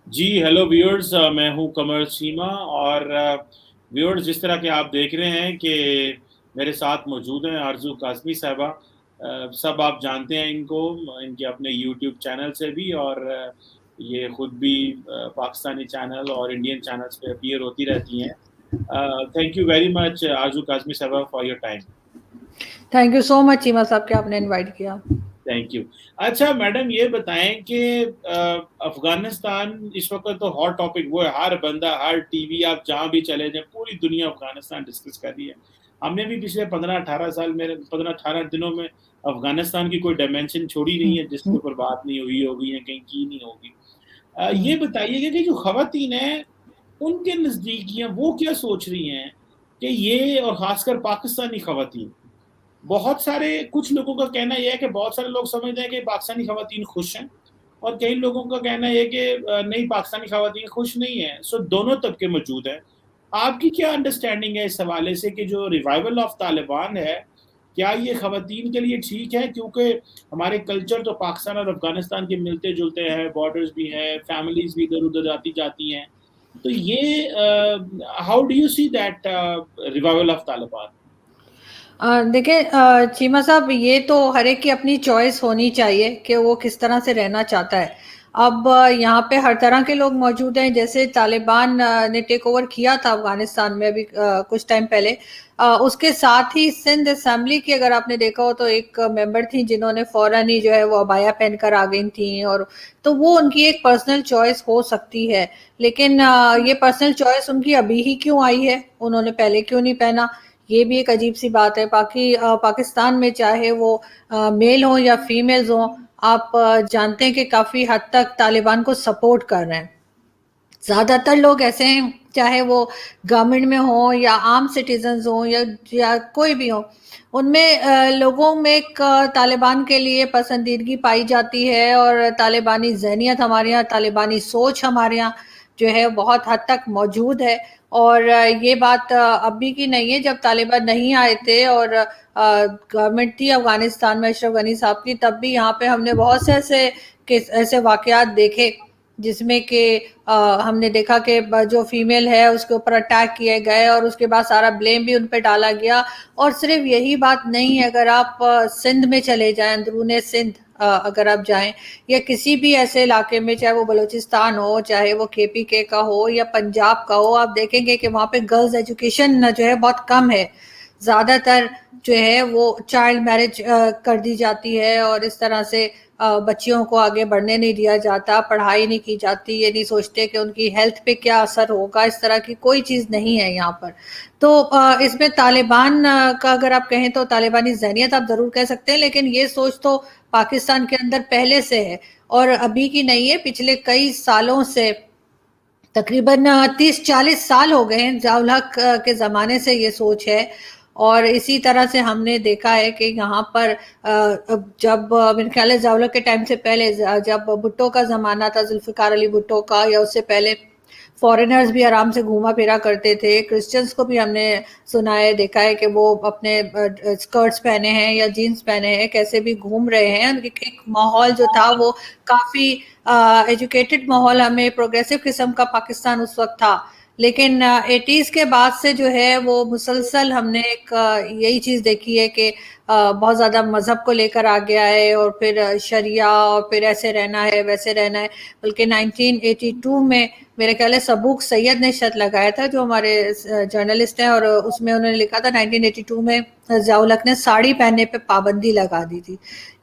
जी, hello viewers, मैं हूँ कमर सीमा और व्यूअर्स, जिस तरह के आप देख रहे हैं कि मेरे साथ मौजूद हैं आरज़ू काज़मी साहिबा। सब आप जानते हैं इनको, इनके अपने यूट्यूब चैनल से भी, और ये खुद भी पाकिस्तानी चैनल और इंडियन चैनल्स पे अपीयर होती रहती हैं। थैंक यू वेरी मच आरज़ू काज़मी साहिबा for your time. Thank you so much Cheema साहब कि आपने इनवाइट किया। Thank you. अच्छा मैडम, ये बताएं कि अफगानिस्तान इस वक्त तो हॉट टॉपिक वो है, हर बंदा, हर टीवी, आप जहां भी चले जाएं, पूरी दुनिया अफगानिस्तान डिस्कस कर रही है। हमने भी पिछले 15-18 साल में, 15-18 दिनों में अफगानिस्तान की कोई डायमेंशन छोड़ी नहीं है जिसके ऊपर बात नहीं हुई होगी या कहीं की नहीं होगी। ये बताइएगा कि जो खवातीन हैं, उनके नजदीक या वो क्या सोच रही हैं कि ये, और खासकर पाकिस्तानी खवातीन, बहुत सारे, कुछ लोगों का कहना यह है कि बहुत सारे लोग समझते हैं कि पाकिस्तानी खवातीन खुश हैं, और कई लोगों का कहना यह है कि नहीं, पाकिस्तानी खवातीन खुश नहीं है। सो दोनों तबके मौजूद हैं। आपकी क्या अंडरस्टैंडिंग है इस हवाले से कि जो रिवाइवल ऑफ तालिबान है, क्या ये खवातीन के लिए ठीक है? क्योंकि हमारे कल्चर तो पाकिस्तान और अफगानिस्तान के मिलते जुलते हैं, बॉर्डर्स भी हैं, फैमिलीज भी इधर उधर आती जाती हैं। तो ये, how do you see that revival of Taliban? देखिए चीमा साहब, ये तो हर एक की अपनी चॉइस होनी चाहिए कि वो किस तरह से रहना चाहता है। अब यहाँ पे हर तरह के लोग मौजूद हैं। जैसे तालिबान ने टेक ओवर किया था अफगानिस्तान में अभी कुछ टाइम पहले। उसके साथ ही सिंध असेंबली की अगर आपने देखा हो तो एक मेंबर थी जिन्होंने फौरन ही जो है वो अबाया पहनकर आ गई थी। और तो वो उनकी एक पर्सनल चॉइस हो सकती है, लेकिन ये पर्सनल चॉइस उनकी अभी ही क्यों आई है, उन्होंने पहले क्यों नहीं पहना? ये भी एक अजीब सी बात है। पाकिस्तान में चाहे वो मेल हो या फीमेल्स हो, आप जानते हैं कि काफी हद तक तालिबान को सपोर्ट कर रहे हैं। ज्यादातर लोग ऐसे हैं, चाहे वो गवर्नमेंट में हो या आम सिटीजन्स हो या कोई भी हो, उनमें लोगों में एक तालिबान के लिए पसंदीदगी पाई जाती है। और तालिबानी जहनियत हमारे यहाँ, तालिबानी सोच हमारे यहाँ जो है बहुत हद तक मौजूद है। और ये बात अभी की नहीं है, जब तालिबान नहीं आए थे और गवर्नमेंट थी अफगानिस्तान में अशरफ गनी साहब की, तब भी यहाँ पे हमने बहुत से ऐसे वाकयात देखे जिसमें कि हमने देखा कि जो फीमेल है उसके ऊपर अटैक किए गए और उसके बाद सारा ब्लेम भी उन पे डाला गया। और सिर्फ यही बात नहीं है, अगर आप सिंध में चले जाएं, अंदरूने सिंध अगर आप जाएं, या किसी भी ऐसे इलाके में, चाहे वो बलूचिस्तान हो, चाहे वो केपीके का हो या पंजाब का हो, आप देखेंगे कि वहाँ पे गर्ल्स एजुकेशन जो है बहुत कम है। ज्यादातर जो है वो चाइल्ड मैरिज कर दी जाती है और इस तरह से बच्चियों को आगे बढ़ने नहीं दिया जाता, पढ़ाई नहीं की जाती, ये नहीं सोचते कि उनकी हेल्थ पे क्या असर होगा। इस तरह की कोई चीज़ नहीं है यहाँ पर। तो इसमें तालिबान का अगर आप कहें तो तालिबानी जहनियत आप ज़रूर कह सकते हैं, लेकिन ये सोच तो पाकिस्तान के अंदर पहले से है और अभी की नहीं है, पिछले कई सालों से, तकरीबन 30-40 साल हो गए हैं, ज़ियाउल हक के ज़माने से ये सोच है। और इसी तरह से हमने देखा है कि यहाँ पर जब मेरे ख्याल है ज़ियाउल हक के टाइम से पहले, जब भुट्टो का ज़माना था, जुल्फ़िकार अली भुट्टो का, या उससे पहले, फॉरेनर्स भी आराम से घूमा फिरा करते थे। क्रिश्चियंस को भी हमने सुना है, देखा है कि वो अपने स्कर्ट्स पहने हैं या जीन्स पहने हैं, कैसे भी घूम रहे हैं। एक माहौल जो था वो काफ़ी एजुकेटेड माहौल, हमें प्रोग्रेसिव किस्म का पाकिस्तान उस वक्त था। लेकिन 80s के बाद से जो है वो मुसलसल हमने एक यही चीज़ देखी है कि बहुत ज़्यादा मज़हब को लेकर आ गया है, और फिर शरिया, और फिर ऐसे रहना है वैसे रहना है। बल्कि 1982 में मेरे ख्याल है सबूक सैयद ने शर्त लगाया था, जो हमारे जर्नलिस्ट हैं, और उसमें उन्होंने लिखा था 1982 में ज़ियाउल हक ने साड़ी पहनने पे पाबंदी लगा दी थी।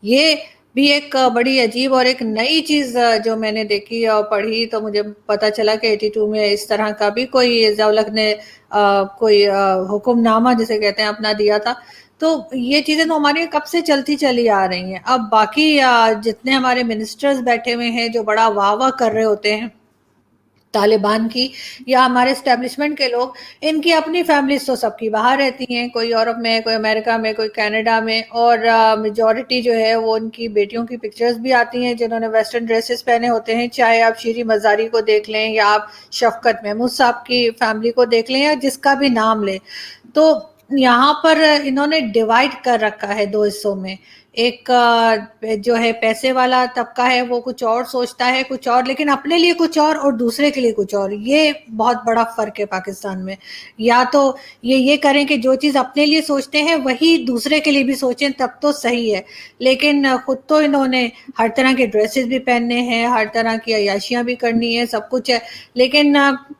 ये भी एक बड़ी अजीब और एक नई चीज़ जो मैंने देखी और पढ़ी, तो मुझे पता चला कि 82 में इस तरह का भी कोई ज़ियाउल हक ने कोई हुक्मनामा जिसे कहते हैं अपना दिया था। तो ये चीज़ें तो हमारी कब से चलती चली आ रही हैं। अब बाकी जितने हमारे मिनिस्टर्स बैठे हुए हैं जो बड़ा वाह वाह कर रहे होते हैं तालिबान की, या हमारे एस्टेब्लिशमेंट के लोग, इनकी अपनी फैमिलीज तो सबकी बाहर रहती हैं, कोई यूरोप में, कोई अमेरिका में, कोई कनाडा में। और मेजॉरिटी जो है वो उनकी बेटियों की पिक्चर्स भी आती हैं जिन्होंने वेस्टर्न ड्रेसेस पहने होते हैं। चाहे आप शीरी मज़ारी को देख लें, या आप शफकत महमूद साहब की फैमिली को देख लें, या जिसका भी नाम लें, तो यहाँ पर इन्होंने डिवाइड कर रखा है दो हिस्सों में। एक जो है पैसे वाला तबका है वो कुछ और सोचता है, कुछ और, लेकिन अपने लिए कुछ और दूसरे के लिए कुछ और। ये बहुत बड़ा फर्क है पाकिस्तान में। या तो ये करें कि जो चीज़ अपने लिए सोचते हैं वही दूसरे के लिए भी सोचें, तब तो सही है। लेकिन खुद तो इन्होंने हर तरह के ड्रेसेस भी पहनने हैं, हर तरह की अय्याशियां भी करनी है, सब कुछ है, लेकिन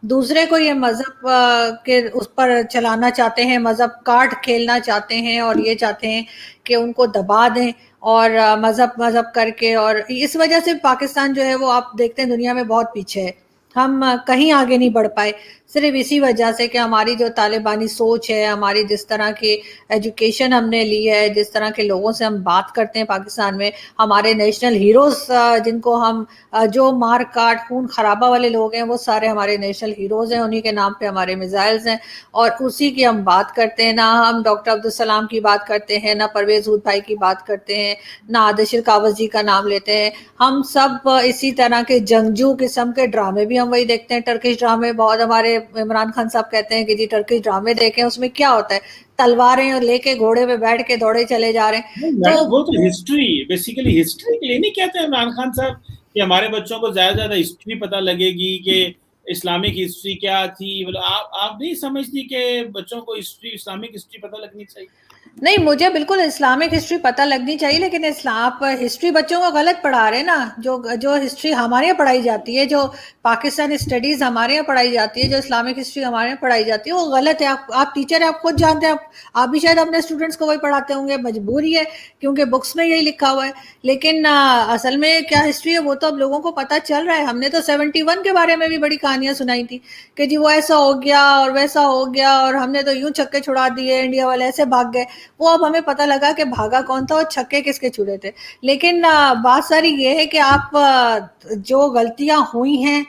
दूसरे को ये मजहब के उस पर चलाना चाहते हैं, मजहब कार्ड खेलना चाहते हैं, और ये चाहते हैं कि उनको दबा दें और मजहब मजहब करके। और इस वजह से पाकिस्तान जो है वो आप देखते हैं दुनिया में बहुत पीछे है। हम कहीं आगे नहीं बढ़ पाए, सिर्फ इसी वजह से कि हमारी जो तालिबानी सोच है, हमारी जिस तरह की एजुकेशन हमने ली है, जिस तरह के लोगों से हम बात करते हैं पाकिस्तान में, हमारे नेशनल हीरोज जिनको हम जो मार काट खून खराबा वाले लोग हैं वो सारे हमारे नेशनल हीरोज हैं, उन्हीं के नाम पे हमारे मिसाइल्स हैं, और उसी की हम बात करते हैं। ना हम डॉक्टर अब्दुल सलाम की बात करते हैं, ना परवेज हुद भाई की बात करते हैं, ना आदिशिर कावस जी का नाम लेते हैं। हम सब इसी तरह के जंगजू किस्म के ड्रामे भी हम वही देखते हैं, टर्किश ड्रामे। बहुत हमारे इमरान खान साहब कहते हैं कि जी टर्किश ड्रामे देखें, उसमें क्या होता है, तलवारें लेके घोड़े पे बैठ के दौड़े चले जा रहे हैं। नहीं तो मैडम, वो तो हिस्ट्री, बेसिकली हिस्ट्री के लिए नहीं कहते हैं इमरान खान साहब कि हमारे बच्चों को ज्यादा ज्यादा हिस्ट्री पता लगेगी कि इस्लामिक हिस्ट्री क्या थी। मतलब आप नहीं समझती कि बच्चों को हिस्ट्री, इस्लामिक हिस्ट्री पता लगनी चाहिए? नहीं, मुझे बिल्कुल इस्लामिक हिस्ट्री पता लगनी चाहिए, लेकिन आप हिस्ट्री बच्चों को गलत पढ़ा रहे हैं ना। जो जो हिस्ट्री हमारे यहाँ पढ़ाई जाती है, जो पाकिस्तान स्टडीज हमारे यहाँ पढ़ाई जाती है, जो इस्लामिक हिस्ट्री हमारे यहाँ पढ़ाई जाती है, वो गलत है। आप टीचर हैं, आप खुद जानते हैं। आप भी शायद अपने स्टूडेंट्स को वही पढ़ाते होंगे, मजबूरी है, क्योंकि बुक्स में यही लिखा हुआ है। लेकिन असल में क्या हिस्ट्री है वो तो अब लोगों को पता चल रहा है। हमने तो 71 के बारे में भी बड़ी कहानियां सुनाई थी कि जी वो ऐसा हो गया और वैसा हो गया, और हमने तो यूं छक्के छुड़ा दिए, इंडिया वाले ऐसे भाग गए। वो अब हमें पता लगा कि भागा कौन था और छक्के किसके छुड़े थे। लेकिन बात सारी ये है कि आप जो गलतियां हुई हैं,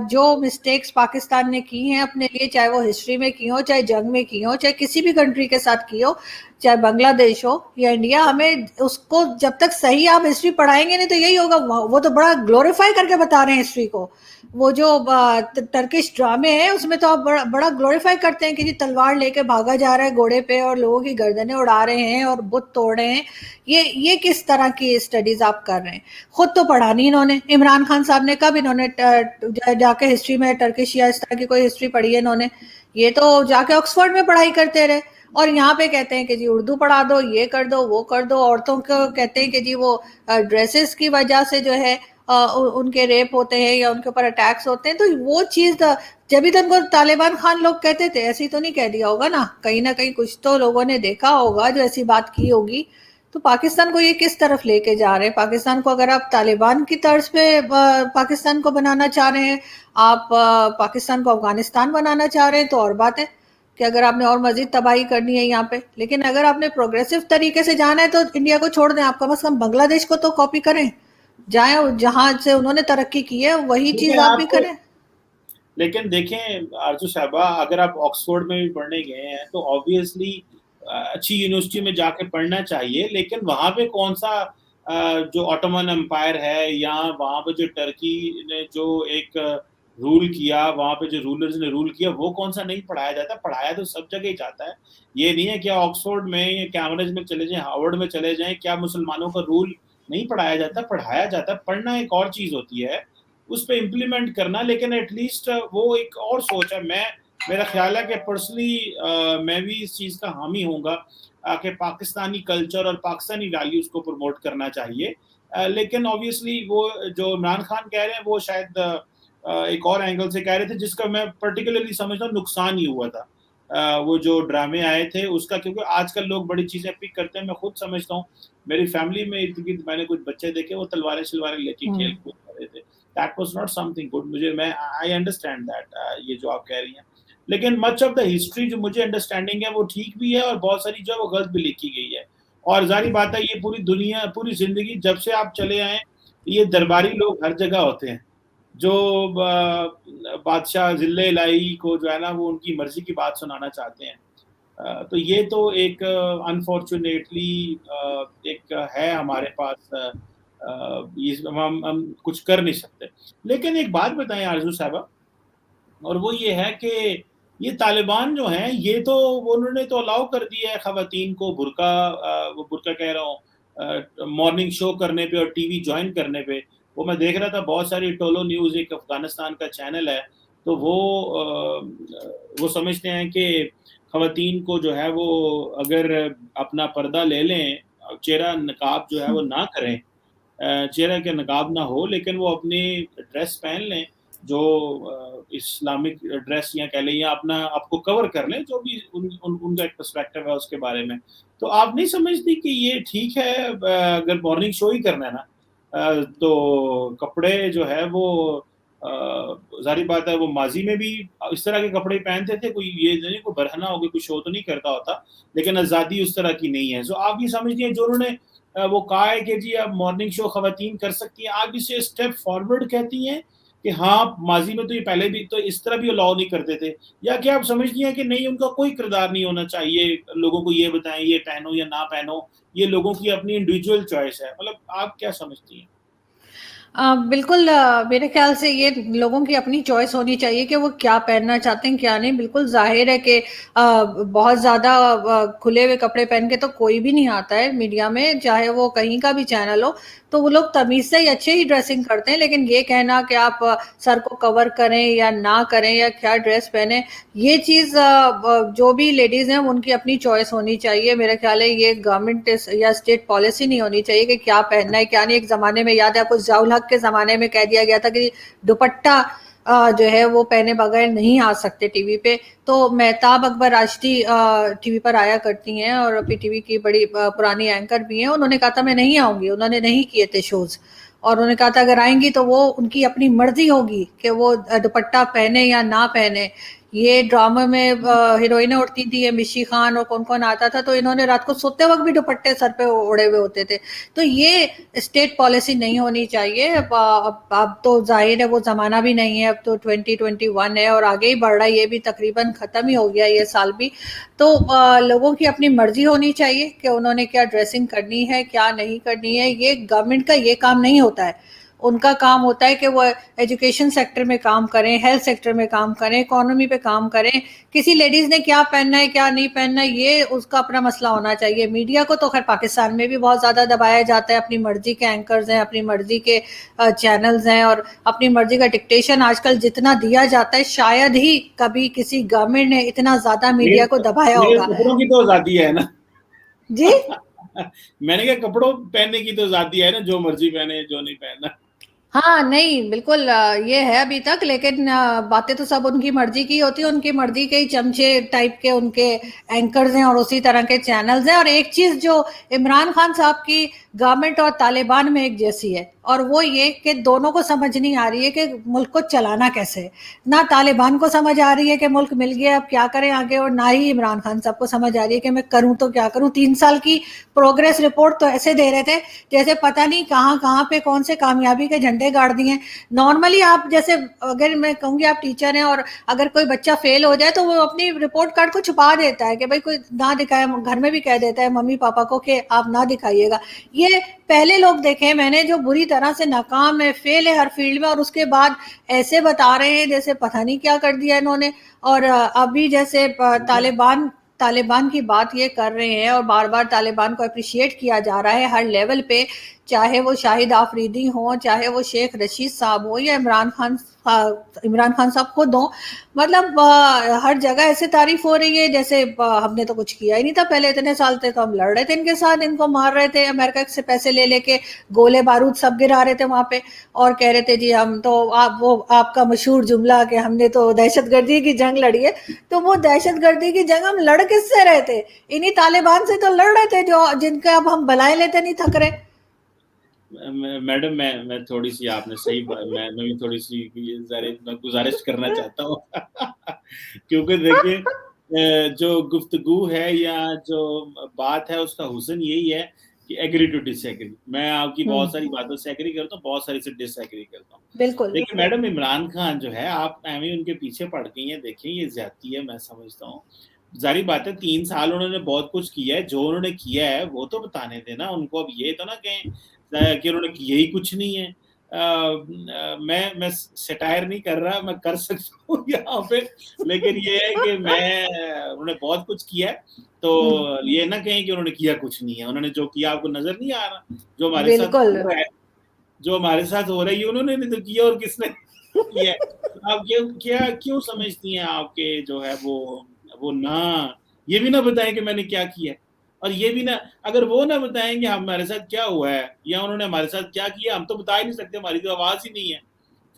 जो मिस्टेक्स पाकिस्तान ने की हैं अपने लिए, चाहे वो हिस्ट्री में की हो, चाहे जंग में की हो, चाहे किसी भी कंट्री के साथ की हो, चाहे बांग्लादेश हो या इंडिया, हमें उसको जब तक सही आप हिस्ट्री पढ़ाएंगे नहीं तो यही होगा। वो तो बड़ा ग्लोरीफाई करके बता रहे हैं हिस्ट्री को। वो जो टर्किश ड्रामे है उसमें तो आप बड़ा ग्लोरीफाई करते हैं कि जी तलवार लेके भागा जा रहा है घोड़े पे और लोगों की गर्दनें उड़ा रहे हैं और बुत तोड़ रहे हैं। ये किस तरह की स्टडीज आप कर रहे हैं? खुद तो पढ़ा नहीं इन्होंने। इमरान खान साहब ने कब इन्होंने जाके हिस्ट्री में टर्किश या इस तरह की कोई हिस्ट्री पढ़ी है इन्होंने? ये तो जाके ऑक्सफोर्ड में पढ़ाई करते रहे, और यहाँ पे कहते हैं कि जी उर्दू पढ़ा दो, ये कर दो, वो कर दो। औरतों को कहते हैं कि जी वो ड्रेसेस की वजह से जो है उनके रेप होते हैं या उनके ऊपर अटैक्स होते हैं। तो वो चीज जब भी तो उनको तालिबान खान लोग कहते थे, ऐसी तो नहीं कह दिया होगा ना कहीं कुछ तो लोगों ने देखा होगा जो ऐसी बात की होगी। तो पाकिस्तान को ये किस तरफ लेके जा रहे हैं? पाकिस्तान को अगर आप तालिबान की तर्ज पे पाकिस्तान को बनाना चाह रहे हैं, आप पाकिस्तान को अफगानिस्तान बनाना चाह रहे हैं, तो और बात है कि अगर आपने और मजीद तबाही करनी है यहाँ पे। लेकिन अगर आपने प्रोग्रेसिव तरीके से जाना है तो इंडिया को छोड़ दें, आप कम से कम बांग्लादेश को तो कॉपी करें, जाए जहां से उन्होंने तरक्की की है वही चीज लेकिन आप भी आपको, करें। लेकिन देखें आरजू साहबा, अगर आप ऑक्सफोर्ड में भी पढ़ने गए हैं तो ऑब्वियसली अच्छी यूनिवर्सिटी में जाके पढ़ना चाहिए। लेकिन वहां पे कौन सा जो ऑटोमन एम्पायर है या वहां पे जो टर्की ने जो एक रूल किया, वहां पे जो रूलर्स ने रूल किया, वो कौन सा नहीं पढ़ाया जाता? पढ़ाया तो सब जगह ही जाता है। ये नहीं है कि ऑक्सफोर्ड में या कैम्ब्रिज में चले जाएं, हार्वर्ड में चले जाएं, क्या मुसलमानों का रूल नहीं पढ़ाया जाता? पढ़ाया जाता। पढ़ना एक और चीज होती है, उस पर इम्प्लीमेंट करना। लेकिन एटलीस्ट वो एक और सोच है। मेरा ख्याल है कि पर्सनली मैं भी इस चीज़ का हामी होऊंगा कि पाकिस्तानी कल्चर और पाकिस्तानी वैल्यूज़ को प्रमोट करना चाहिए। लेकिन ऑब्वियसली वो जो इमरान खान कह रहे हैं वो शायद एक और एंगल से कह रहे थे, जिसका मैं पर्टिकुलरली समझता हूँ नुकसान ही हुआ था वो जो ड्रामे आए थे उसका। क्योंकि आजकल लोग बड़ी चीज़ें पिक करते हैं, मैं खुद समझता हूँ। मेरी फैमिली में इर्द गिर्द मैंने कुछ बच्चे देखे, वो तलवारें शलवारें लेके खेल कूद कर रहे थे। That was not something good. मुझे, मैं आई अंडरस्टैंड दैट ये जो आप कह रही हैं। लेकिन मच ऑफ द हिस्ट्री जो मुझे अंडरस्टैंडिंग है वो ठीक भी है, और बहुत सारी जो है वो गलत भी लिखी गई है। और जारी बात है, ये पूरी दुनिया, पूरी जिंदगी जब से आप चले आए, ये दरबारी लोग हर जगह होते हैं जो बादशाह जिले इलाही को जो है ना वो उनकी मर्जी की बात सुनाना चाहते हैं। तो ये तो एक अनफॉर्चुनेटली एक है हमारे पास। ये हम कुछ कर नहीं सकते। लेकिन एक बात बताएं आरजू साहबा, और वो ये है कि ये तालिबान जो हैं, ये तो उन्होंने तो अलाउ कर दिया है खवातीन को बुर्का, वो बुर्का कह रहा हूँ, मॉर्निंग शो करने पे और टीवी ज्वाइन करने पे, वो मैं देख रहा था बहुत सारी टोलो न्यूज़, एक अफगानिस्तान का चैनल है, तो वो समझते हैं कि खवातीन को जो है वो अगर अपना पर्दा ले लें, चेहरा नकाब जो है वो ना करें, चेहरे के नकाब ना हो, लेकिन वो अपनी ड्रेस पहन लें जो इस्लामिक ड्रेस या कह लें, या अपना आपको कवर कर लें, जो भी उनका एक पर्सपेक्टिव है उसके बारे में। तो आप नहीं समझती कि ये ठीक है? अगर मॉर्निंग शो ही करना है ना, तो कपड़े जो है वो जाहिर बात है वो माजी में भी इस तरह के कपड़े पहनते थे, कोई ये नहीं कोई बरहना हो गया, कोई शो तो नहीं करता होता, लेकिन आज़ादी उस तरह की नहीं है। सो आप ये समझती हैं जो उन्होंने वो कहा है कि जी अब मॉर्निंग शो खवातीन कर सकती हैं, आप इसे स्टेप फॉरवर्ड कहती हैं कि हाँ, माजी में तो ये पहले भी तो इस तरह भी अलाउ नहीं करते थे, या क्या आप समझती हैं कि नहीं उनका कोई किरदार नहीं होना चाहिए, लोगों को ये बताएं ये पहनो या ना पहनो, ये लोगों की अपनी इंडिविजुअल चॉइस है? मतलब आप क्या समझती हैं? बिल्कुल, मेरे ख्याल से ये लोगों की अपनी चॉइस होनी चाहिए कि वो क्या पहनना चाहते हैं क्या नहीं। बिल्कुल जाहिर है कि बहुत ज़्यादा खुले हुए कपड़े पहन के तो कोई भी नहीं आता है मीडिया में, चाहे वो कहीं का भी चैनल हो, तो वो लोग तमीज़ से ही अच्छे ही ड्रेसिंग करते हैं। लेकिन ये कहना कि आप सर को कवर करें या ना करें या क्या ड्रेस पहने, ये चीज़ जो भी लेडीज़ हैं उनकी अपनी चॉइस होनी चाहिए। मेरा ख्याल है ये गवर्नमेंट या स्टेट पॉलिसी नहीं होनी चाहिए कि क्या पहनना है क्या नहीं। एक ज़माने में याद है आपको, ज़ियाउल हक के ज़माने में कह दिया गया था कि दुपट्टा जो है वो पहने बगैर नहीं आ सकते टीवी पे। तो मेहताब अकबर राष्ट्रीय टीवी पर आया करती हैं और पीटीवी की बड़ी पुरानी एंकर भी हैं। उन्होंने कहा था मैं नहीं आऊंगी, उन्होंने नहीं किए थे शोज, और उन्होंने कहा था अगर आएंगी तो वो उनकी अपनी मर्जी होगी कि वो दुपट्टा पहने या ना पहने। ये ड्रामा में हीरोइनें उठती थी, ये मिशी खान और कौन कौन आता था, तो इन्होंने रात को सोते वक्त भी दुपट्टे सर पे ओढ़े हुए होते थे। तो ये स्टेट पॉलिसी नहीं होनी चाहिए। अब तो जाहिर है वो जमाना भी नहीं है, अब तो 2021 है और आगे ही बढ़ रहा है, ये भी तकरीबन खत्म ही हो गया ये साल भी। तो लोगों की अपनी मर्जी होनी चाहिए कि उन्होंने क्या ड्रेसिंग करनी है क्या नहीं करनी है। ये गवर्नमेंट का ये काम नहीं होता है। उनका काम होता है कि वो एजुकेशन सेक्टर में काम करें, हेल्थ सेक्टर में काम करें, इकोनॉमी पे काम करें। किसी लेडीज ने क्या पहनना है क्या नहीं पहनना है ये उसका अपना मसला होना चाहिए। मीडिया को तो खैर पाकिस्तान में भी बहुत ज्यादा दबाया जाता है, अपनी मर्जी के एंकर्स हैं, अपनी मर्जी के चैनल्स हैं और अपनी मर्जी का डिक्टेशन आजकल जितना दिया जाता है, शायद ही कभी किसी गवर्नमेंट ने इतना ज्यादा मीडिया को दबाया लेकिन होगा। कपड़ों की तो आज़ादी है ना। जी मैंने कहा कपड़ों पहनने की तो आज़ादी है ना, जो मर्जी पहने जो नहीं पहनना। हाँ, नहीं, बिल्कुल ये है अभी तक, लेकिन बातें तो सब उनकी मर्ज़ी की होती है, उनकी मर्ज़ी के ही चमचे टाइप के उनके एंकर्स हैं और उसी तरह के चैनल्स हैं। और एक चीज़ जो इमरान खान साहब की गवर्नमेंट और तालिबान में एक जैसी है, और वो ये कि दोनों को समझ नहीं आ रही है कि मुल्क को चलाना कैसे है। ना तालिबान को समझ आ रही है कि मुल्क मिल गया अब क्या करें आगे, और ना ही इमरान खान साहब को समझ आ रही है कि मैं करूँ तो क्या करूँ। 3 साल की प्रोग्रेस रिपोर्ट तो ऐसे दे रहे थे जैसे पता नहीं कहाँ-कहाँ पे कौन से कामयाबी के झंडे गाड़ दिए हैं। नॉर्मली आप जैसे, अगर मैं कहूँगी आप टीचर हैं और अगर कोई बच्चा फेल हो जाए तो वो अपनी रिपोर्ट कार्ड को छुपा देता है कि भाई कोई ना दिखाए, घर में भी कह देता है मम्मी पापा को कि आप ना दिखाइएगा। ये पहले लोग देखे मैंने जो बुरी तरह से नाकाम है, फेल है हर फील्ड में, और उसके बाद ऐसे बता रहे हैं जैसे पता नहीं क्या कर दिया इन्होंने। और अभी जैसे तालिबान तालिबान की बात ये कर रहे हैं और बार बार तालिबान को अप्रिशिएट किया जा रहा है हर लेवल पे, चाहे वो शाहिद आफरीदी हो, चाहे वो शेख रशीद साहब हो या इमरान खान साहब खुद हो। मतलब हर जगह ऐसे तारीफ हो रही है जैसे हमने तो कुछ किया ही नहीं था पहले, इतने साल थे तो हम लड़ रहे थे इनके साथ, इनको मार रहे थे, अमेरिका से पैसे ले लेके गोले बारूद सब गिरा रहे थे वहां पे, और कह रहे थे जी हम तो वो आपका मशहूर जुमला कि हमने तो दहशतगर्दी की जंग लड़ी है। तो वो दहशतगर्दी की जंग हम लड़ किससे रहे थे? इन्हीं तालिबान से तो लड़ रहे थे जो जिनके अब हम बलाए लेते नहीं थक रहे। मैडम मैं थोड़ी सी आपने सही मैं भी थोड़ी सी मैं गुजारिश करना चाहता हूँ। क्योंकि देखिए जो गुफ्तगू है या जो बात है उसका हुस्न यही है कि एग्री टू डिसएग्री। मैं आपकी बहुत सारी बातों से एग्री करता हूँ, बहुत सारी से डिसएग्री करता हूँ। बिल्कुल देखिए मैडम, इमरान खान जो है आप एवं उनके पीछे पड़ गई हैं, देखिए ये ज्यादती है मैं समझता हूँ। जारी बात है 3 साल उन्होंने बहुत कुछ किया है, जो उन्होंने किया है वो तो बताने देना उनको। अब ये तो ना कहें कि उन्होंने किया ही कुछ नहीं है। मैं सटायर नहीं कर रहा, मैं कर सकता हूँ यहाँ पे, लेकिन ये है कि उन्होंने बहुत कुछ किया है, तो ये ना कहें कि उन्होंने किया कुछ नहीं है। उन्होंने जो किया आपको नजर नहीं आ रहा, जो हमारे साथ बिल्कुल। हो रहा है, जो हमारे साथ हो रहा है, उन्होंने नहीं तो किया, और किसने किया है? तो आप क्यों समझती हैं आपके जो है वो ना ये भी ना बताएं कि मैंने क्या किया है, और ये भी ना, अगर वो ना बताएं कि हमारे साथ क्या हुआ है या उन्होंने हमारे साथ क्या किया, हम तो बता ही नहीं सकते, हमारी तो आवाज ही नहीं है,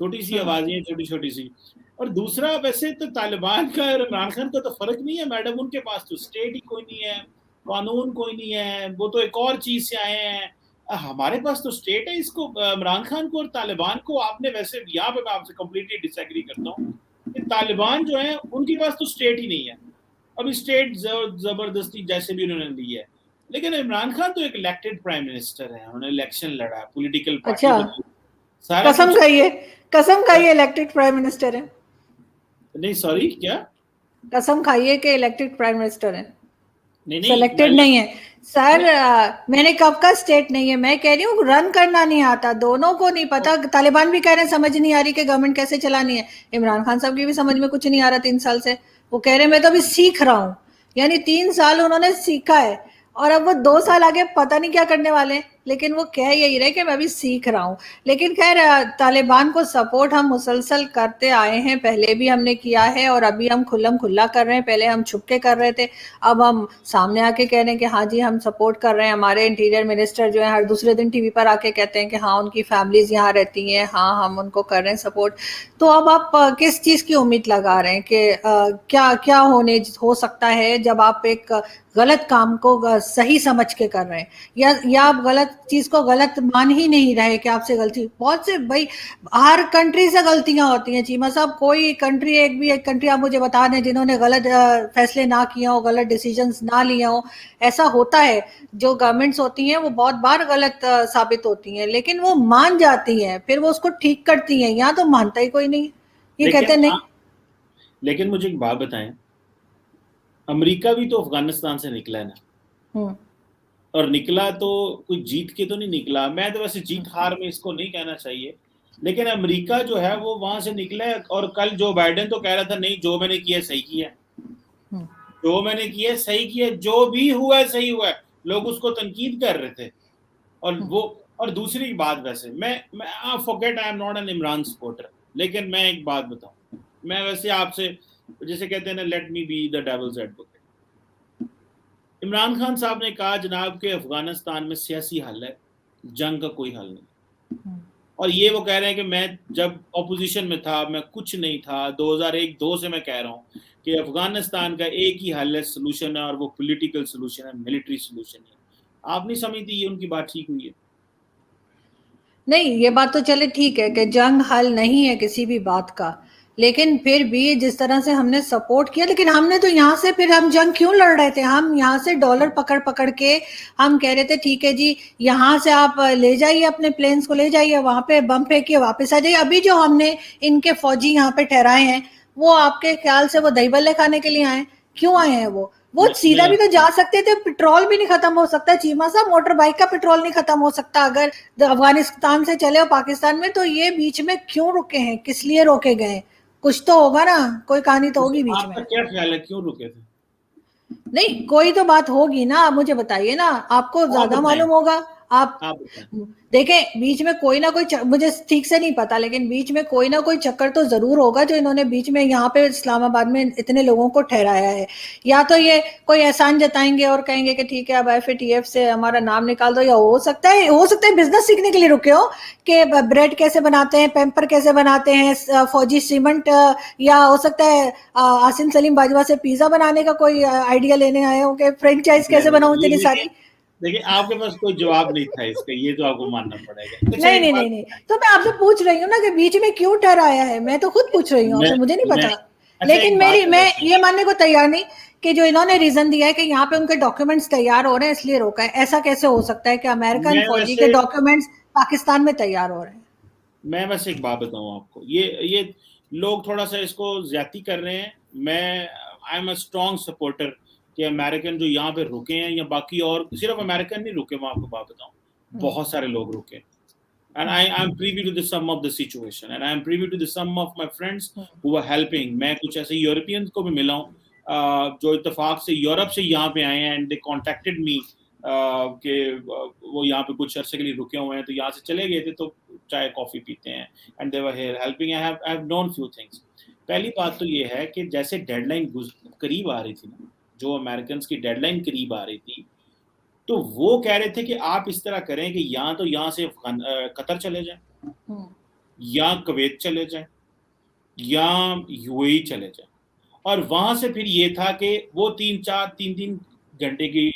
छोटी सी आवाजें हैं, छोटी छोटी सी। और दूसरा, वैसे तो तालिबान का और इमरान खान का तो फर्क नहीं है मैडम, उनके पास तो स्टेट ही कोई नहीं है, कानून कोई नहीं है, वो तो एक और चीज से आए हैं। हमारे पास तो स्टेट है। इसको इमरान खान को और तालिबान को आपने, वैसे यहाँ पे मैं आपसे कंप्लीटली डिसएग्री करता हूँ कि तालिबान जो है उनके पास तो स्टेट ही नहीं है। अभी स्टेट जबरदस्ती जैसे भी उन्होंने ली है, लेकिन इमरान खान तो एक इलेक्टेड प्राइम मिनिस्टर है, उन्होंने इलेक्शन लड़ा है, पॉलिटिकल पार्टी अच्छा, बनाई, सारा कसम कुछ। खाइए, कसम खाइए इलेक्टेड प्राइम मिनिस्टर है। नहीं सॉरी, क्या? कसम खाइए कि इलेक्टेड प्राइम मिनिस्टर है, नहीं नहीं, सेलेक्टेड नहीं है सर। मैंने कब का स्टेट नहीं है, मैं कह रही हूँ रन करना नहीं आता, दोनों को नहीं पता। तालिबान भी कह रहे हैं समझ नहीं आ रही कि गवर्नमेंट कैसे चलानी है, इमरान खान साहब की भी समझ में कुछ नहीं आ रहा 3 साल से। वो कह रहे हैं मैं तो अभी सीख रहा हूँ, यानी 3 साल उन्होंने सीखा है, और अब वो 2 साल आगे पता नहीं क्या करने वाले हैं, लेकिन वो कह यही रहे कि मैं अभी सीख रहा हूँ। लेकिन खैर, तालिबान को सपोर्ट हम मुसलसल करते आए हैं, पहले भी हमने किया है और अभी हम खुल्लम खुल्ला कर रहे हैं। पहले हम छुप के कर रहे थे, अब हम सामने आके कह रहे हैं कि हाँ जी हम सपोर्ट कर रहे हैं। हमारे इंटीरियर मिनिस्टर जो है हर दूसरे दिन टीवी पर आके कहते हैं कि हाँ उनकी फैमिलीज यहाँ रहती हैं, हाँ हम उनको कर रहे हैं सपोर्ट। तो अब आप किस चीज की उम्मीद लगा रहे हैं कि क्या क्या हो सकता है जब आप एक गलत काम को सही समझ के कर रहे हैं, या आप गलत चीज को गलत मान ही नहीं रहे कि आपसे गलती। बहुत से भाई, हर कंट्री से गलतियां होती हैं चीमा साहब, कोई कंट्री, एक कंट्री आप मुझे बता दें जिन्होंने गलत फैसले ना किए हो, गलत डिसीजंस ना लिए हो। ऐसा होता है, जो गवर्नमेंट्स होती हैं वो बहुत बार गलत साबित होती हैं, लेकिन वो मान जाती हैं, फिर वो उसको ठीक करती हैं। यहाँ तो मानता ही कोई नहीं, ये कहते लेकिन नहीं। लेकिन मुझे एक बात बताएं, अमेरिका भी तो अफगानिस्तान से निकला है ना, हम्म। और निकला तो कोई जीत के तो नहीं निकला। मैं तो वैसे जीत हार में इसको नहीं कहना चाहिए, लेकिन अमेरिका जो है वो वहां से निकला है। और कल जो बाइडेन तो कह रहा था नहीं, जो मैंने किया सही किया, जो मैंने किया सही किया, जो भी हुआ है सही हुआ है। लोग उसको तनकीद कर रहे थे, और वो, और दूसरी बात, वैसे मैं forget, I am not an Imran supporter, लेकिन मैं एक बात बताऊं, मैं वैसे आपसे, जैसे कहते हैं ना, let me be the devil's advocate. Imran Khan साहब ने कहा जनाब के अफगानिस्तान में सियासी हल है, जंग का कोई हल नहीं। और ये वो कह रहे हैं कि मैं जब ऑपोजिशन में था मैं कुछ नहीं था, 2001-2 से मैं कह रहा हूँ कि अफगानिस्तान का एक ही हल है, सोल्यूशन है, और वो पॉलिटिकल सोल्यूशन है, मिलिट्री सोल्यूशन है। आप नहीं समझती ये उनकी बात ठीक हुई है? नहीं, ये बात तो चले ठीक है कि जंग हल नहीं है किसी भी बात का, लेकिन फिर भी जिस तरह से हमने सपोर्ट किया, लेकिन हमने तो यहाँ से, फिर हम जंग क्यों लड़ रहे थे? हम यहाँ से डॉलर पकड़ पकड़ के हम कह रहे थे ठीक है जी, यहाँ से आप ले जाइए अपने प्लेन्स को, ले जाइए वहां पे बम फेंकिए, वापस आ जाइए। अभी जो हमने इनके फौजी यहाँ पे ठहराए हैं, वो आपके ख्याल से वो दही बल्ले खाने के लिए आए? क्यों आए हैं वो सीधा मैं भी तो जा सकते थे, पेट्रोल भी नहीं खत्म हो सकता चीमा साहब, मोटर बाइक का पेट्रोल नहीं खत्म हो सकता अगर अफगानिस्तान से चले और पाकिस्तान में, तो ये बीच में क्यों रुके हैं, किस लिए रोके गए? कुछ तो होगा ना, कोई कहानी तो होगी बीच में। आपका क्या ख्याल है क्यों रुके थे? नहीं, कोई तो बात होगी ना, आप मुझे बताइए ना, आपको आप ज्यादा बताएं, मालूम होगा। आप आप बताएं। देखें, बीच में कोई ना कोई मुझे ठीक से नहीं पता, लेकिन बीच में कोई ना कोई चक्कर तो जरूर होगा जो इन्होंने बीच में यहाँ पे इस्लामाबाद में इतने लोगों को ठहराया है। या तो ये कोई एहसान जताएंगे और कहेंगे कि ठीक है अब FATF से हमारा नाम निकाल दो, या हो सकता है बिजनेस सीखने के लिए रुके हो कि ब्रेड कैसे बनाते हैं, पेम्पर कैसे बनाते हैं, फौजी सीमेंट, या हो सकता है आसिम सलीम बाजवा से पिज्जा बनाने का कोई आइडिया लेने आए हो कि फ्रेंचाइज कैसे बनाऊं इतनी देखिए, सारी। देखिए आपके पास कोई जवाब नहीं था इसका, ये तो आपको मानना पड़ेगा। अच्छा नहीं एक नहीं बात नहीं नहीं, बताएं, तो मैं आपसे पूछ रही हूँ ना कि बीच में क्यों ठहराया है, मैं तो खुद पूछ रही हूँ मैं आपसे, मुझे नहीं मैं पता। अच्छा लेकिन एक बात है मैं वैसे, ये मानने को तैयार नहीं कि जो इन्होंने रीजन दिया है कि यहाँ पे उनके डॉक्यूमेंट्स तैयार हो रहे हैं इसलिए रोका है, ऐसा कैसे हो सकता है कि अमेरिकन मैं फौजी के वैसे डॉक्यूमेंट्स पाकिस्तान में तैयार हो रहे हैं? मैं वैसे एक बात बताऊं आपको, ये लोग थोड़ा सा इसको ज्यादा कर रहे हैं। मैं I am a strong supporter कि अमेरिकन जो यहाँ पे रुके हैं, या बाकी और सिर्फ अमेरिकन नहीं रुके, मैं आपको बात बताऊं, बहुत सारे लोग रुके। and I'm privy to the sum of the situation, and I'm privy to the sum of my friends who were helping. मैं कुछ ऐसे यूरोपियंस को भी मिला हूँ जो इत्तेफाक से यूरोप से यहाँ पे आए हैं, and they contacted me कि वो यहाँ पे कुछ अरसे के लिए रुके हुए हैं, तो यहाँ से चले गए थे, तो चाय कॉफी पीते हैं, and they were here helping. I have known few things. पहली बात तो ये है कि जैसे डेडलाइन करीब आ रही थी ना, जो अमेरिकन की डेडलाइन करीब आ रही थी, तो वो कह रहे थे कि आप इस तरह करें कि तो यहाँ से कतर चले जाएं, या कुवैत चले जाएं, या यूएई चले जाएं, और वहां से फिर ये था कि वो तीन घंटे की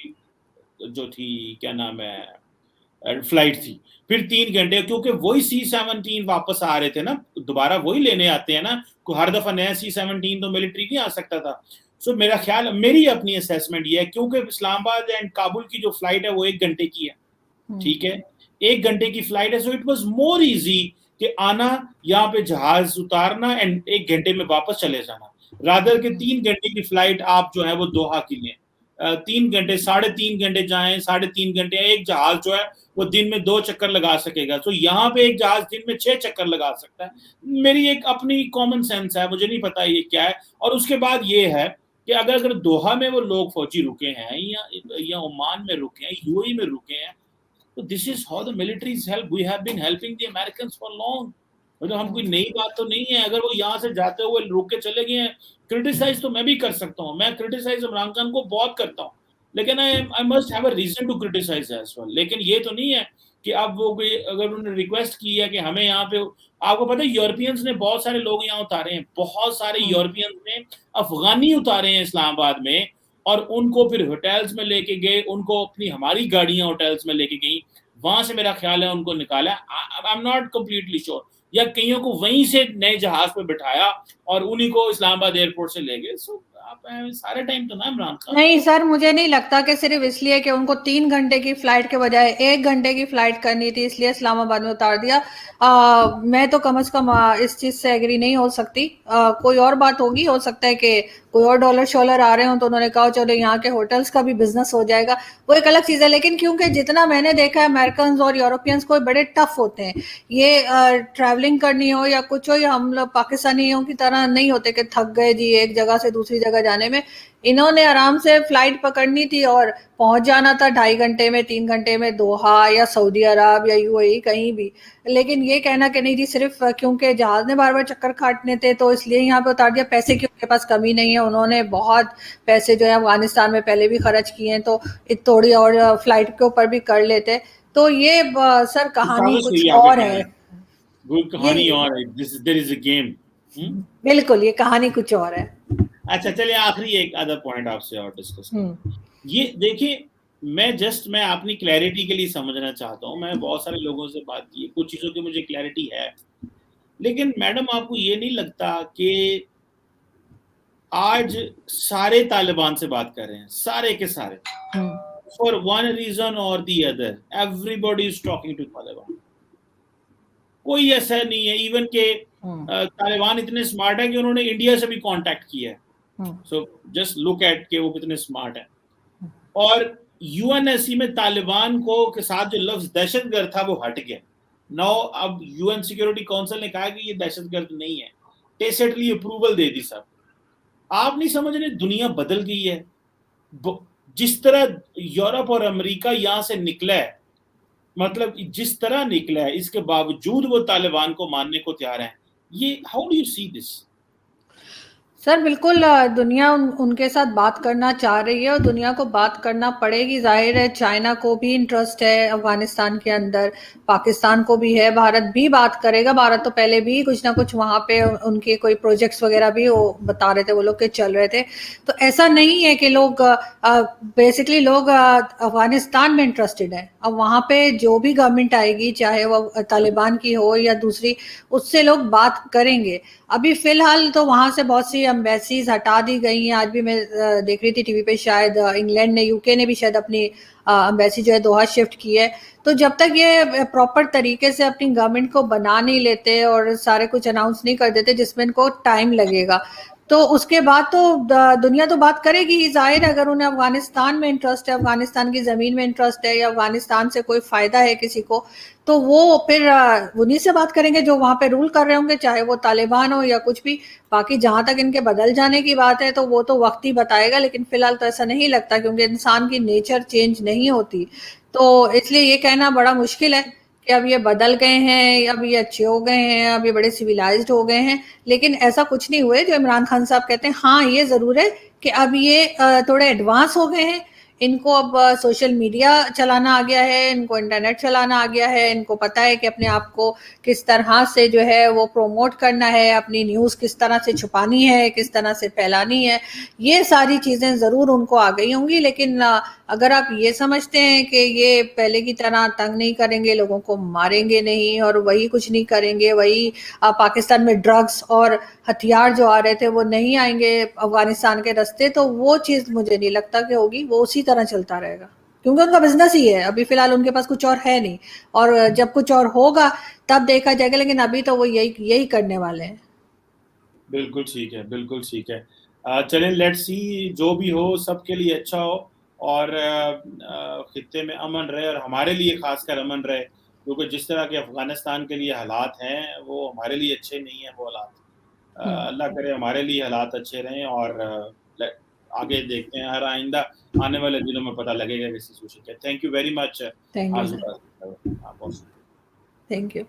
जो थी, क्या नाम है, फ्लाइट थी, फिर 3 घंटे, क्योंकि वही C-17 वापस आ रहे थे ना, दोबारा वही लेने आते हैं ना, हर दफा नया C-17 तो मिलिट्री नहीं आ सकता था। सो मेरा ख्याल, मेरी अपनी असेसमेंट ये है, क्योंकि इस्लामाबाद एंड काबुल की जो फ्लाइट है वो 1 घंटे की है, ठीक है, 1 घंटे की फ्लाइट है, so it was more easy कि आना, यहाँ पे जहाज उतारना एंड 1 घंटे में वापस चले जाना, रादर के 3 घंटे की फ्लाइट आप जो है वो दोहा के लिए 3 घंटे, 3.5 घंटे जाएं, 3.5 घंटे, एक जहाज जो है वो दिन में 2 चक्कर लगा सकेगा, तो यहाँ पे एक जहाज दिन में 6 चक्कर लगा सकता है। मेरी एक अपनी कॉमन सेंस है, मुझे नहीं पता ये क्या है। और उसके बाद ये है कि अगर दोहा में वो लोग फौजी रुके हैं, या ओमान में रुके हैं, यूएई में रुके हैं, तो this is how the military is help. We have been helping the Americans for long. मतलब हम कोई नई बात तो नहीं है। अगर वो यहाँ से जाते हुए रुक के चले गए हैं, क्रिटिसाइज तो मैं भी कर सकता हूँ, मैं क्रिटिसाइज इमरान खान को बहुत करता हूँ, लेकिन I must have a reason to criticise as well. लेकिन ये तो नहीं है कि अब वो अगर उन्होंने रिक्वेस्ट की है कि हमें यहाँ पे, आपको पता है यूरोपियंस ने बहुत सारे लोग यहाँ उतारे हैं, बहुत सारे यूरोपियंस ने अफगानी उतारे हैं इस्लामाबाद में, और उनको फिर होटल्स में लेके गए, उनको अपनी हमारी गाड़ियां होटल्स में लेके गई, वहां से मेरा ख्याल है उनको निकाला, I am not completely sure, या कईयों को वहीं से नए जहाज पे बिठाया और उन्हीं को इस्लामाबाद एयरपोर्ट से ले गए। सो आप सारे टाइम तो ना इमरान खान। नहीं सर, मुझे नहीं लगता कि सिर्फ इसलिए कि उनको 3 घंटे की फ्लाइट के बजाय 1 घंटे की फ्लाइट करनी थी इसलिए इस्लामाबाद में उतार दिया। मैं तो कम से कम इस चीज से एग्री नहीं हो सकती। कोई और बात होगी, हो सकता है कि कोई और डॉलर शॉलर आ रहे हो तो उन्होंने कहा चलो यहाँ के होटल्स का भी बिजनेस हो जाएगा, वो एक अलग चीज है। लेकिन क्योंकि जितना मैंने देखा है, अमेरिकन और यूरोपियंस को बड़े टफ होते हैं, ये ट्रैवलिंग करनी हो या कुछ हो, या हम लोग पाकिस्तानियों की तरह नहीं होते कि थक गए जी एक जगह से दूसरी जगह जाने में। इन्होंने आराम से फ्लाइट पकड़नी थी और पहुंच जाना था 2.5 घंटे में, 3 घंटे में दोहा या सऊदी अरब या यूएई कहीं भी। लेकिन ये कहना कि नहीं जी सिर्फ क्योंकि जहाज ने बार बार चक्कर काटने थे तो इसलिए यहाँ पे उतार दिया, पैसे की उनके पास कमी नहीं है, उन्होंने बहुत पैसे जो है अफगानिस्तान में पहले भी खर्च किए हैं, तो थोड़ी और फ्लाइट के ऊपर भी कर लेते। तो ये सर कहानी कुछ और है, कहानी और है, देयर इज अ गेम। बिल्कुल ये कहानी कुछ और है। अच्छा चलिए, आखिरी एक अदर पॉइंट आपसे और डिस्कस करें। ये देखिए, मैं अपनी क्लैरिटी के लिए समझना चाहता हूँ। मैं बहुत सारे लोगों से बात की, कुछ चीजों की मुझे क्लैरिटी है, लेकिन मैडम आपको ये नहीं लगता कि आज सारे तालिबान से बात कर रहे हैं, सारे के सारे, फॉर वन रीजन और the other, everybody is talking to Taliban. कोई ऐसा नहीं है, इवन के तालिबान इतने स्मार्ट है कि उन्होंने इंडिया से भी कांटेक्ट किया है। सो जस्ट लुक एट के वो कितने स्मार्ट है। और यूएनएससी में तालिबान को के साथ जो लफ्ज दहशतगर्द था वो हट गया। नाउ अब यूएन सिक्योरिटी काउंसिल ने कहा कि ये दहशतगर्द नहीं है, टेसिटली अप्रूवल दे दी सब। आप नहीं समझ रहे, दुनिया बदल गई है। जिस तरह यूरोप और अमेरिका यहां से निकला है, मतलब जिस तरह निकला है, इसके बावजूद वो तालिबान को मानने को तैयार है। ये how do you see this? Sir बिल्कुल, दुनिया उनके साथ बात करना चाह रही है और दुनिया को बात करना पड़ेगी। जाहिर है चाइना को भी इंटरेस्ट है अफगानिस्तान के अंदर, पाकिस्तान को भी है, भारत भी बात करेगा। भारत तो पहले भी कुछ ना कुछ वहाँ पे उनके कोई प्रोजेक्ट्स वगैरह भी वो बता रहे थे, वो लोग के चल रहे थे। तो ऐसा नहीं है कि लोग बेसिकली लोग अफगानिस्तान में इंटरेस्टेड है। अब वहाँ पे जो भी गवर्नमेंट आएगी, चाहे वो तालिबान की हो या दूसरी, उससे लोग बात करेंगे। अभी फिलहाल तो वहां से बहुत सी एम्बेसीज हटा दी गई हैं। आज भी मैं देख रही थी टीवी पे, शायद इंग्लैंड ने, यूके ने भी शायद अपनी एम्बेसी जो है दोहा शिफ्ट की है। तो जब तक ये प्रॉपर तरीके से अपनी गवर्नमेंट को बना नहीं लेते और सारे कुछ अनाउंस नहीं कर देते, जिसमें इनको टाइम लगेगा, तो उसके बाद तो दुनिया तो बात करेगी ही, ज़ाहिर है। अगर उन्हें अफ़गानिस्तान में इंटरेस्ट है, अफ़गानिस्तान की ज़मीन में इंटरेस्ट है, या अफ़गानिस्तान से कोई फ़ायदा है किसी को, तो वो फिर उन्हीं से बात करेंगे जो वहाँ पे रूल कर रहे होंगे, चाहे वो तालिबान हो या कुछ भी। बाकी जहाँ तक इनके बदल जाने की बात है, तो वो तो वक्त ही बताएगा, लेकिन फिलहाल तो ऐसा नहीं लगता, क्योंकि इंसान की नेचर चेंज नहीं होती। तो इसलिए ये कहना बड़ा मुश्किल है कि अब ये बदल गए हैं, अब ये अच्छे हो गए हैं, अब ये बड़े सिविलाइज्ड हो गए हैं। लेकिन ऐसा कुछ नहीं हुआ है जो इमरान खान साहब कहते हैं। हाँ, ये ज़रूर है कि अब ये थोड़े एडवांस हो गए हैं। इनको अब सोशल मीडिया चलाना आ गया है, इनको इंटरनेट चलाना आ गया है, इनको पता है कि अपने आप को किस तरह से जो है वो प्रमोट करना है, अपनी न्यूज़ किस तरह से छुपानी है, किस तरह से फैलानी है। ये सारी चीज़ें ज़रूर उनको आ गई होंगी, लेकिन अगर आप ये समझते हैं कि ये पहले की तरह तंग नहीं करेंगे, लोगों को मारेंगे नहीं और वही कुछ नहीं करेंगे, वही पाकिस्तान में ड्रग्स और हथियार जो आ रहे थे वो नहीं आएंगे अफगानिस्तान के रास्ते, तो वो चीज़ मुझे नहीं लगता कि होगी। वो उसी तरह चलता रहेगा, क्योंकि उनका बिजनेस ही है। अभी फिलहाल उनके पास कुछ और है नहीं, और जब कुछ और होगा तब देखा जाएगा, लेकिन अभी तो वो यही यही करने वाले हैं। बिल्कुल ठीक है, बिल्कुल ठीक है। चलें, लेट्स सी, जो भी हो सबके लिए अच्छा हो, और खित्ते में अमन रहे, और हमारे लिए खासकर अमन रहे, क्योंकि जिस तरह के अफगानिस्तान के लिए हालात हैं वो हमारे लिए अच्छे नहीं हैं वो हालात। अल्लाह करे हमारे लिए हालात अच्छे रहें, और आगे देखते हैं, हर आइंदा आने वाले दिनों में पता लगेगा कि सिचुएशन क्या। Thank you very much thank you sir. आज़ुका। Thank you.